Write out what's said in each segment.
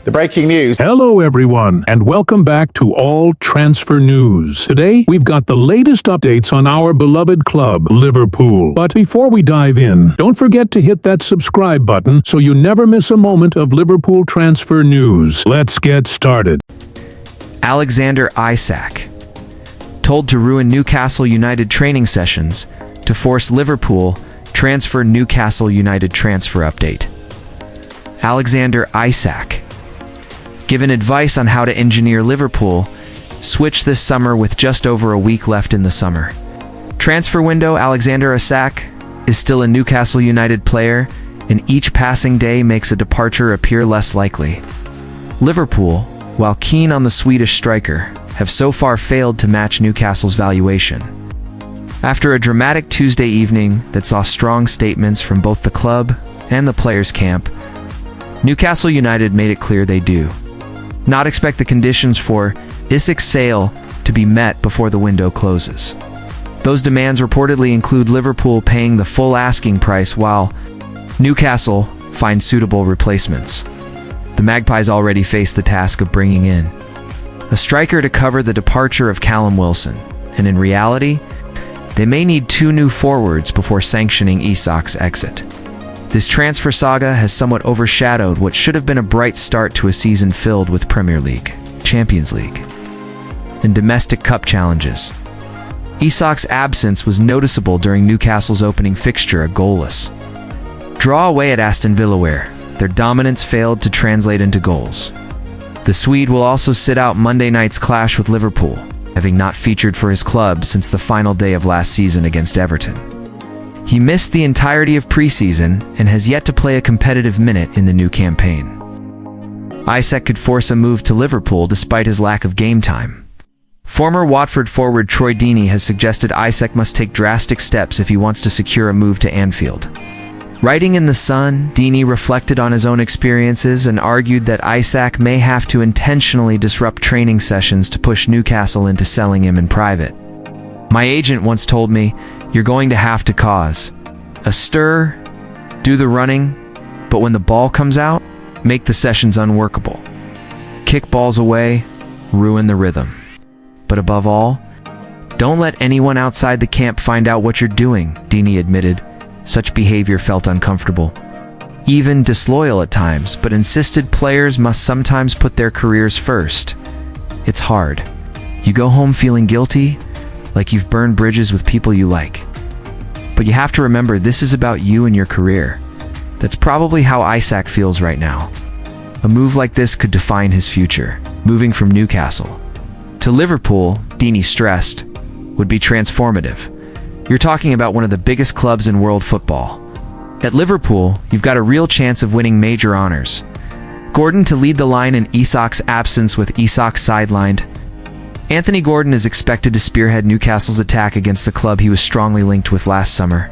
The breaking news. Hello everyone, and welcome back to All Transfer News. Today, we've got the latest updates on our beloved club, Liverpool. But before we dive in, don't forget to hit that subscribe button so you never miss a moment of Liverpool transfer news. Let's get started. Alexander Isak, told to ruin Newcastle United training sessions to force Liverpool transfer Newcastle United transfer update. Alexander Isak, given advice on how to engineer Liverpool switch this summer with just over a week left in the summer. Transfer window. Alexander Isak is still a Newcastle United player, and each passing day makes a departure appear less likely. Liverpool, while keen on the Swedish striker, have so far failed to match Newcastle's valuation. After a dramatic Tuesday evening that saw strong statements from both the club and the players' camp, Newcastle United made it clear they do not expect the conditions for Isak's sale to be met before the window closes. Those demands reportedly include Liverpool paying the full asking price while Newcastle finds suitable replacements. The Magpies already face the task of bringing in a striker to cover the departure of Callum Wilson, and in reality, they may need two new forwards before sanctioning Isak's exit. This transfer saga has somewhat overshadowed what should have been a bright start to a season filled with Premier League, Champions League, and domestic cup challenges. Isak's absence was noticeable during Newcastle's opening fixture, a goalless draw away at Aston Villa, where their dominance failed to translate into goals. The Swede will also sit out Monday night's clash with Liverpool, having not featured for his club since the final day of last season against Everton. He missed the entirety of preseason and has yet to play a competitive minute in the new campaign. Isak could force a move to Liverpool despite his lack of game time. Former Watford forward Troy Deeney has suggested Isak must take drastic steps if he wants to secure a move to Anfield. Writing in The Sun, Deeney reflected on his own experiences and argued that Isak may have to intentionally disrupt training sessions to push Newcastle into selling him in private. "My agent once told me, you're going to have to cause a stir, do the running, but when the ball comes out, make the sessions unworkable. Kick balls away, ruin the rhythm. But above all, don't let anyone outside the camp find out what you're doing," Deeney admitted. Such behavior felt uncomfortable, even disloyal at times, but insisted players must sometimes put their careers first. "It's hard. You go home feeling guilty, like you've burned bridges with people you like. But you have to remember, this is about you and your career." That's probably how Isak feels right now. A move like this could define his future. Moving from Newcastle to Liverpool, Deeney stressed, would be transformative. You're talking about one of the biggest clubs in world football. At Liverpool, you've got a real chance of winning major honors. Gordon to lead the line in Isak's absence. With Isak sidelined, Anthony Gordon is expected to spearhead Newcastle's attack against the club he was strongly linked with last summer.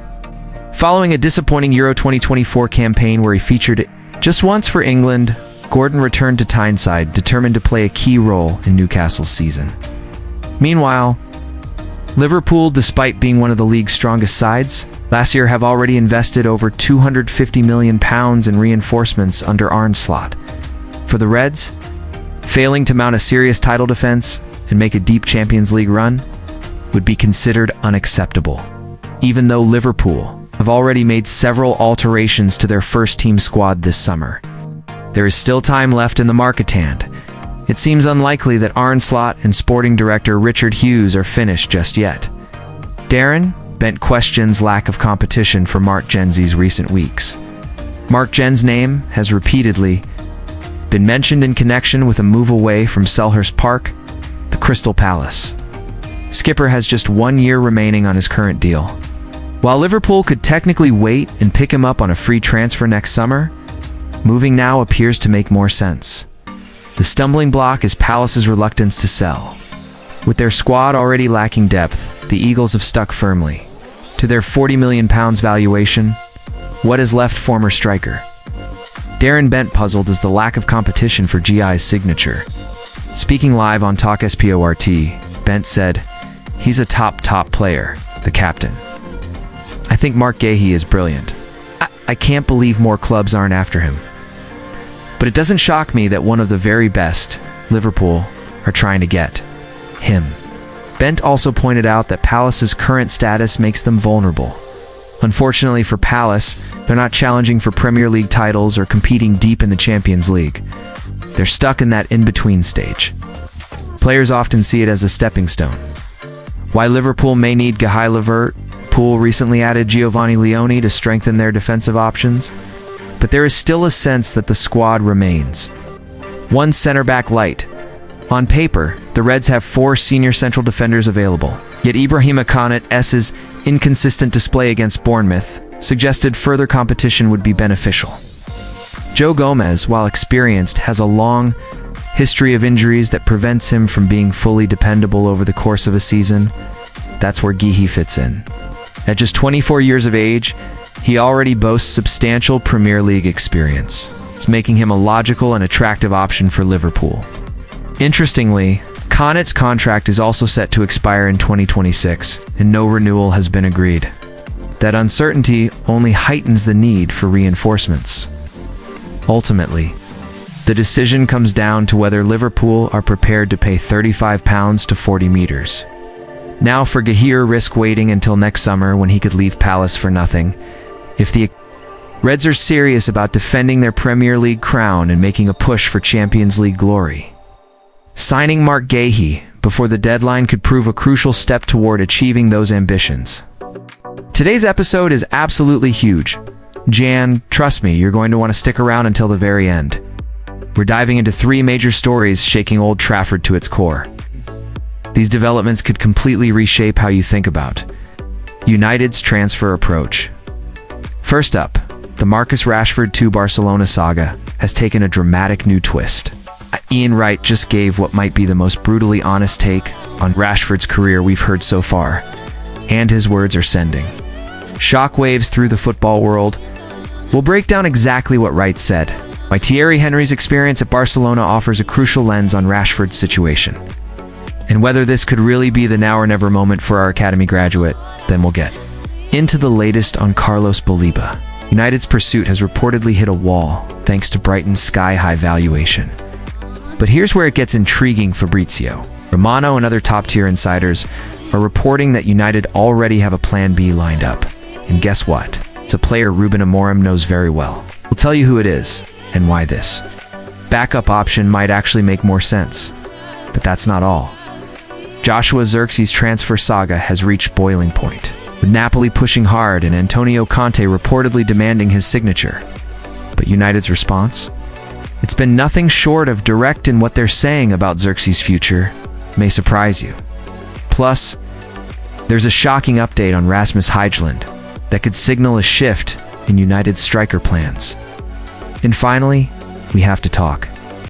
Following a disappointing Euro 2024 campaign where he featured just once for England, Gordon returned to Tyneside, determined to play a key role in Newcastle's season. Meanwhile, Liverpool, despite being one of the league's strongest sides, last year have already invested over £250 million in reinforcements under Arne Slot. For the Reds, failing to mount a serious title defense and make a deep Champions League run would be considered unacceptable. Even though Liverpool have already made several alterations to their first-team squad this summer, there is still time left in the market hand. It seems unlikely that Arne Slot and sporting director Richard Hughes are finished just yet. Darren bent questions lack of competition for Marc Genzi's recent weeks. Marc Gen's name has repeatedly been mentioned in connection with a move away from Selhurst Park, the Crystal Palace. Skipper has just 1 year remaining on his current deal. While Liverpool could technically wait and pick him up on a free transfer next summer, moving now appears to make more sense. The stumbling block is Palace's reluctance to sell. With their squad already lacking depth, the Eagles have stuck firmly to their £40 million valuation. What has left former striker Darren Bent puzzled is the lack of competition for Guehi's signature. Speaking live on Talk Sport, Bent said, "He's a top player, the captain. I think Marc Guehi is brilliant. I can't believe more clubs aren't after him." But it doesn't shock me that one of the very best, Liverpool, are trying to get him. Bent also pointed out that Palace's current status makes them vulnerable. Unfortunately for Palace, they're not challenging for Premier League titles or competing deep in the Champions League. They're stuck in that in-between stage. Players often see it as a stepping stone. Why Liverpool may need Guehi, Liverpool recently added Giovanni Leone to strengthen their defensive options, but there is still a sense that the squad remains one centre-back light. On paper, the Reds have 4 senior central defenders available, yet Ibrahima Konate's inconsistent display against Bournemouth suggested further competition would be beneficial. Joe Gomez, while experienced, has a long history of injuries that prevents him from being fully dependable over the course of a season. That's where Guehi fits in. At just 24 years of age, he already boasts substantial Premier League experience. It's making him a logical and attractive option for Liverpool. Interestingly, Konate's contract is also set to expire in 2026, and no renewal has been agreed. That uncertainty only heightens the need for reinforcements. Ultimately, the decision comes down to whether Liverpool are prepared to pay £35 to 40 meters. Now for Guehi, risk waiting until next summer when he could leave Palace for nothing. If the Reds are serious about defending their Premier League crown and making a push for Champions League glory, signing Marc Guehi before the deadline could prove a crucial step toward achieving those ambitions. Today's episode is absolutely huge. Jan, trust me, you're going to want to stick around until the very end. We're diving into 3 major stories shaking Old Trafford to its core. These developments could completely reshape how you think about United's transfer approach. First up, the Marcus Rashford to Barcelona saga has taken a dramatic new twist. Ian Wright just gave what might be the most brutally honest take on Rashford's career we've heard so far, and his words are sending shockwaves through the football world. We'll break down exactly what Wright said, why Thierry Henry's experience at Barcelona offers a crucial lens on Rashford's situation, and whether this could really be the now or never moment for our academy graduate. Then we'll get into the latest on Carlos Baleba. United's pursuit has reportedly hit a wall thanks to Brighton's sky-high valuation. But here's where it gets intriguing. Fabrizio Romano and other top-tier insiders are reporting that United already have a plan B lined up. And guess what? It's a player Ruben Amorim knows very well. We'll tell you who it is and why this backup option might actually make more sense. But that's not all. Joshua Zirkzee's transfer saga has reached boiling point, with Napoli pushing hard and Antonio Conte reportedly demanding his signature. But United's response? It's been nothing short of direct, and what they're saying about Zirkzee's future may surprise you. Plus, there's a shocking update on Rasmus Højlund that could signal a shift in United's striker plans. And finally, we have to talk